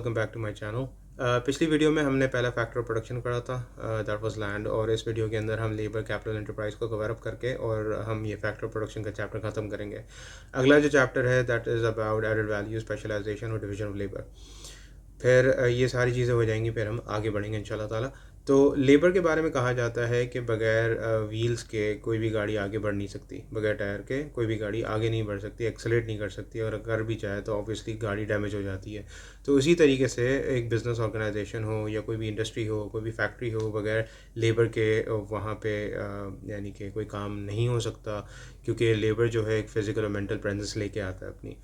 Welcome back to my channel. पिछली video में हमने पहला फैक्टर ऑफ प्रोडक्शन करा था, दैट वाज लैंड। और इस वीडियो के अंदर हम लेबर कैपिटल एंटरप्राइज को कवर अप करके और हम ये फैक्टर ऑफ प्रोडक्शन का चैप्टर ख़त्म करेंगे। अगला जो चैप्टर है that is about added value, specialisation और डिवीजन ऑफ लेबर। फिर ये सारी चीज़ें हो जाएंगी, फिर हम आगे बढ़ेंगे इंशाल्लाह ताला। तो लेबर के बारे में कहा जाता है कि बगैर व्हील्स के कोई भी गाड़ी आगे बढ़ नहीं सकती, बगैर टायर के कोई भी गाड़ी आगे नहीं बढ़ सकती, एक्सेलेरेट नहीं कर सकती, और अगर भी चाहे तो ऑब्वियसली गाड़ी डैमेज हो जाती है। तो उसी तरीके से एक बिज़नेस ऑर्गेनाइजेशन हो या कोई भी इंडस्ट्री हो, कोई भी फैक्ट्री हो, बगैर लेबर के वहाँ पे यानी कि कोई काम नहीं हो सकता, क्योंकि लेबर जो है एक फ़िज़िकल और मेंटल प्रेजेंस लेके आता है अपनी।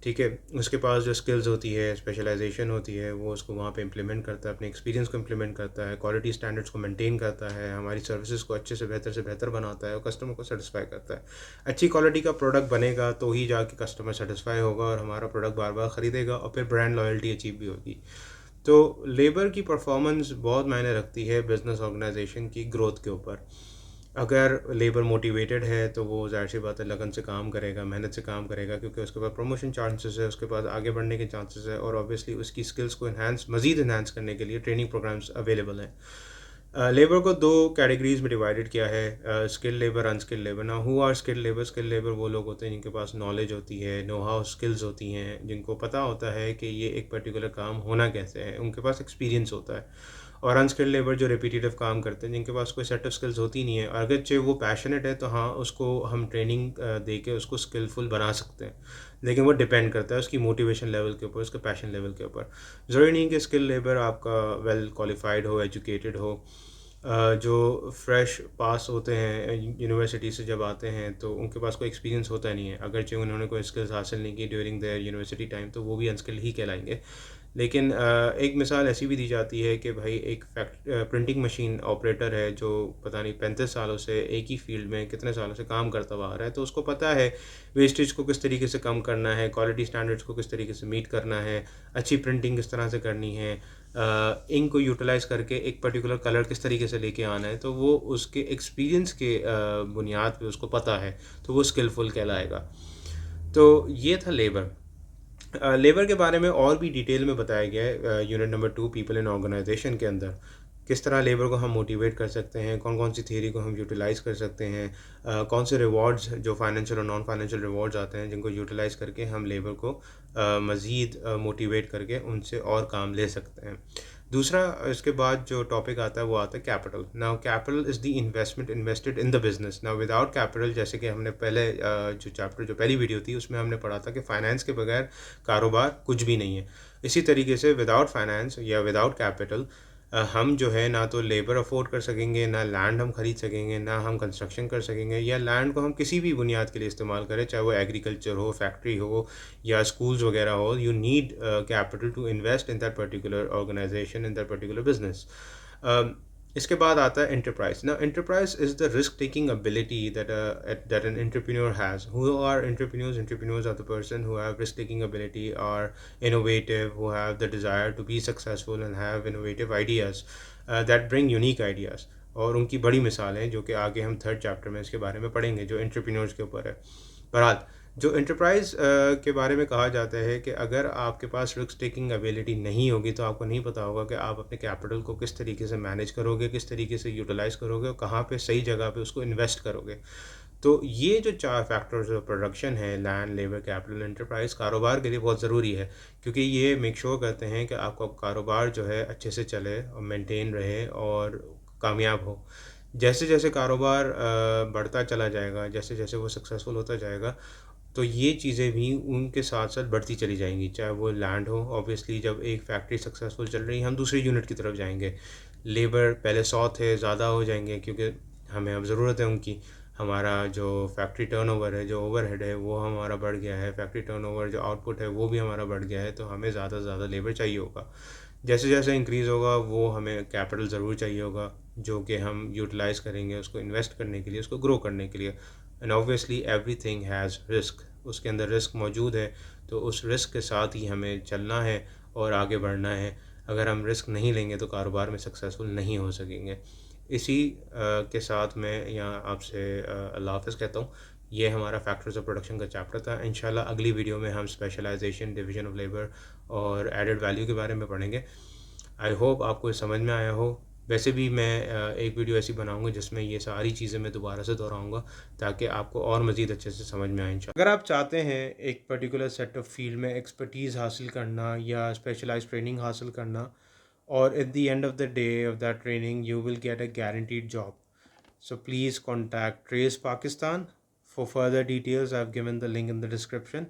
ठीक है, उसके पास जो स्किल्स होती है, स्पेशलाइजेशन होती है, वो उसको वहाँ पे इम्प्लीमेंट करता है, अपने एक्सपीरियंस को इम्प्लीमेंट करता है, क्वालिटी स्टैंडर्ड्स को मेंटेन करता है, हमारी सर्विसेज को अच्छे से बेहतर बनाता है और कस्टमर को सेटिस्फाई करता है। अच्छी क्वालिटी का प्रोडक्ट बनेगा तो ही जाके कस्टमर सेटिस्फाई होगा और हमारा प्रोडक्ट बार बार ख़रीदेगा और फिर ब्रांड लॉयल्टी अचीव भी होगी। तो लेबर की परफॉर्मेंस बहुत मायने रखती है बिज़नेस ऑर्गेनाइजेशन की ग्रोथ के ऊपर। अगर लेबर मोटिवेटेड है तो वो ज़ाहिर सी बात है लगन से काम करेगा, मेहनत से काम करेगा, क्योंकि उसके पास प्रमोशन चांसेस है, उसके पास आगे बढ़ने के चांसेस है, और ऑब्वियसली उसकी स्किल्स को मज़ीद इन्हांस करने के लिए ट्रेनिंग प्रोग्राम्स अवेलेबल हैं। लेबर को दो कैटेगरीज में डिवाइडेड किया है, स्किल लेबर, अनस्किल्ड लेबर। ना who are skilled labour? Skill labour वो लोग होते हैं जिनके पास नॉलेज होती है, नो हाउ स्किल्स होती हैं, जिनको पता होता है कि ये एक पर्टिकुलर काम होना कैसे है, उनके पास एक्सपीरियंस होता है। और अनस्किल्ड लेबर जो रिपीटेटिव काम करते हैं, जिनके पास कोई सेट ऑफ स्किल्स होती नहीं है, अगर चाहे वो पैशनेट है तो हाँ, उसको हम ट्रेनिंग दे के उसको स्किलफुल बना सकते हैं, लेकिन वो डिपेंड करता है उसकी मोटिवेशन लेवल के ऊपर, उसके पैशन लेवल के ऊपर। ज़रूरी नहीं कि स्किल लेबर आपका वेल क्वालिफाइड हो, एजुकेटेड हो। जो फ्रेश पास होते हैं यूनिवर्सिटी से जब आते हैं तो उनके पास कोई एक्सपीरियंस होता नहीं है, अगरचे उन्होंने कोई स्किल्स हासिल नहीं की ड्यूरिंग देयर यूनिवर्सिटी टाइम, तो वो भी अनस्किल्ड ही कहलाएंगे। लेकिन एक मिसाल ऐसी भी दी जाती है कि भाई एक प्रिंटिंग मशीन ऑपरेटर है जो पता नहीं 35 सालों से एक ही फील्ड में कितने सालों से काम करता हुआ आ रहा है, तो उसको पता है वेस्टेज को किस तरीके से कम करना है, क्वालिटी स्टैंडर्ड्स को किस तरीके से मीट करना है, अच्छी प्रिंटिंग किस तरह से करनी है, इंक को यूटिलाइज़ करके एक पर्टिकुलर कलर किस तरीके से लेके आना है, तो वो उसके एक्सपीरियंस के बुनियाद पे उसको पता है, तो वो स्किलफुल कहलाएगा। तो ये था लेबर। लेबर के बारे में और भी डिटेल में बताया गया है unit number 2 people in organisation के अंदर। किस तरह लेबर को हम मोटिवेट कर सकते हैं, कौन कौन सी थियरी को हम यूटिलाइज़ कर सकते हैं, कौन से रिवॉर्ड्स जो फाइनेंशियल और नॉन फाइनेंशियल रिवॉर्ड्स आते हैं जिनको यूटिलाइज़ करके हम लेबर को मज़ीद मोटिवेट करके उनसे और काम ले सकते हैं। दूसरा इसके बाद जो टॉपिक आता है वो आता है capital. Now capital is the investment invested in the business. Now without capital, जैसे कि हमने पहले जो पहली वीडियो थी उसमें हमने पढ़ा था कि फाइनेंस के बगैर कारोबार कुछ भी नहीं है। इसी तरीके से विदाउट फाइनेंस या विदाउट कैपिटल हम जो है ना तो लेबर अफोर्ड कर सकेंगे, ना लैंड हम खरीद सकेंगे, ना हम कंस्ट्रक्शन कर सकेंगे, या लैंड को हम किसी भी बुनियाद के लिए इस्तेमाल करें, चाहे वो एग्रीकल्चर हो, फैक्ट्री हो या स्कूल्स वगैरह हो। You need capital to invest in that particular organisation, in that particular business. इसके बाद आता है enterprise. Now enterprise is the risk taking ability that an entrepreneur has. Who are entrepreneurs? Entrepreneurs are the person who have risk taking ability, are innovative, who have the desire to be successful and have innovative ideas that bring unique ideas. और उनकी बड़ी मिसाल हैं जो कि आगे हम third chapter में इसके बारे में पढ़ेंगे, जो एंटरप्रेन्योर्स के ऊपर है। बहरहाल जो एंटरप्राइज के बारे में कहा जाता है कि अगर आपके पास रिस्क टेकिंग एबिलिटी नहीं होगी तो आपको नहीं पता होगा कि आप अपने कैपिटल को किस तरीके से मैनेज करोगे, किस तरीके से यूटिलाइज़ करोगे और कहाँ पे सही जगह पे उसको इन्वेस्ट करोगे। तो ये जो 4 फैक्टर्स ऑफ प्रोडक्शन है, लैंड, लेबर, कैपिटल, एंटरप्राइज, कारोबार के लिए बहुत ज़रूरी है, क्योंकि ये मेक श्योर करते हैं कि आपका कारोबार जो है अच्छे से चले और मेंटेन रहे और कामयाब हो। जैसे जैसे कारोबार बढ़ता चला जाएगा, जैसे जैसे वो सक्सेसफुल होता जाएगा, तो ये चीज़ें भी उनके साथ साथ बढ़ती चली जाएंगी। चाहे वो लैंड हो, ऑब्वियसली जब एक फैक्ट्री सक्सेसफुल चल रही है हम दूसरी यूनिट की तरफ जाएंगे। लेबर पहले 100 थे, ज़्यादा हो जाएंगे क्योंकि हमें अब ज़रूरत है उनकी। हमारा जो फैक्ट्री टर्नओवर है, जो ओवरहेड है, वो हमारा बढ़ गया है। फैक्ट्री टर्नओवर जो आउटपुट है वो भी हमारा बढ़ गया है, तो हमें ज़्यादा से ज़्यादा लेबर चाहिए होगा। जैसे जैसे इंक्रीज़ होगा वो हमें कैपिटल ज़रूर चाहिए होगा, जो कि हम यूटिलाइज़ करेंगे उसको इन्वेस्ट करने के लिए, उसको ग्रो करने के लिए। And obviously everything has risk, उसके अंदर रिस्क मौजूद है, तो उस रिस्क के साथ ही हमें चलना है और आगे बढ़ना है। अगर हम रिस्क नहीं लेंगे तो कारोबार में सक्सेसफुल नहीं हो सकेंगे। इसी के साथ मैं यहाँ आपसे अल्लाह हाफ़िज़ कहता हूँ। ये हमारा फैक्टर्स ऑफ प्रोडक्शन का चैप्टर था। इंशाल्लाह अगली वीडियो में हम स्पेशलाइजेशन, डिवीजन ऑफ लेबर और एडेड वैल्यू के बारे में पढ़ेंगे। आई होप आपको समझ में आया हो। वैसे भी मैं एक वीडियो ऐसी बनाऊंगा जिसमें ये सारी चीज़ें मैं दोबारा से दोहराऊंगा ताकि आपको और मज़ीद अच्छे से समझ में आए इंशाल्लाह। अगर आप चाहते हैं एक पर्टिकुलर सेट ऑफ फील्ड में एक्सपर्टीज़ हासिल करना या स्पेशलाइज ट्रेनिंग हासिल करना, और at the end of the day of that training you will get a guaranteed job, so please contact Trace Pakistan. For further details I've given the link in the description.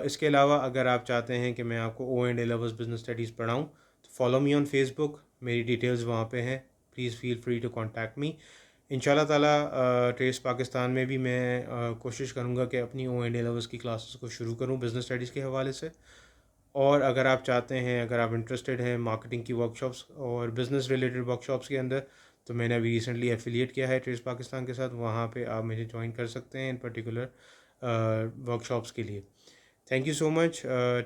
इसके अलावा अगर आप चाहते हैं कि मैं आपको O and A levels business studies पढ़ाऊँ तो फॉलो मी ऑन फेसबुक, मेरी डिटेल्स वहाँ पे हैं। Please feel free to contact me. इंशाल्लाह ताला ट्रेस पाकिस्तान में भी मैं कोशिश करूँगा कि अपनी ओ एंड ए लेवल्स की क्लासेस को शुरू करूँ बिज़नेस स्टडीज़ के हवाले से। और अगर आप चाहते हैं, अगर आप इंटरेस्टेड हैं मार्केटिंग की वर्कशॉप्स और बिज़नेस रिलेटेड वर्कशॉप्स के अंदर, तो मैंने अभी रिसेंटली एफिलिएट किया है ट्रेस पाकिस्तान के साथ, वहाँ पे आप मुझे ज्वाइन कर सकते हैं इन पर्टिकुलर वर्कशॉप्स के लिए। Thank you so much,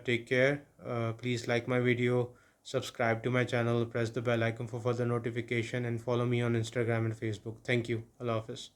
take care, please like my video, subscribe to my channel, press the bell icon for further notification and follow me on Instagram and Facebook. Thank you. Allah Hafiz.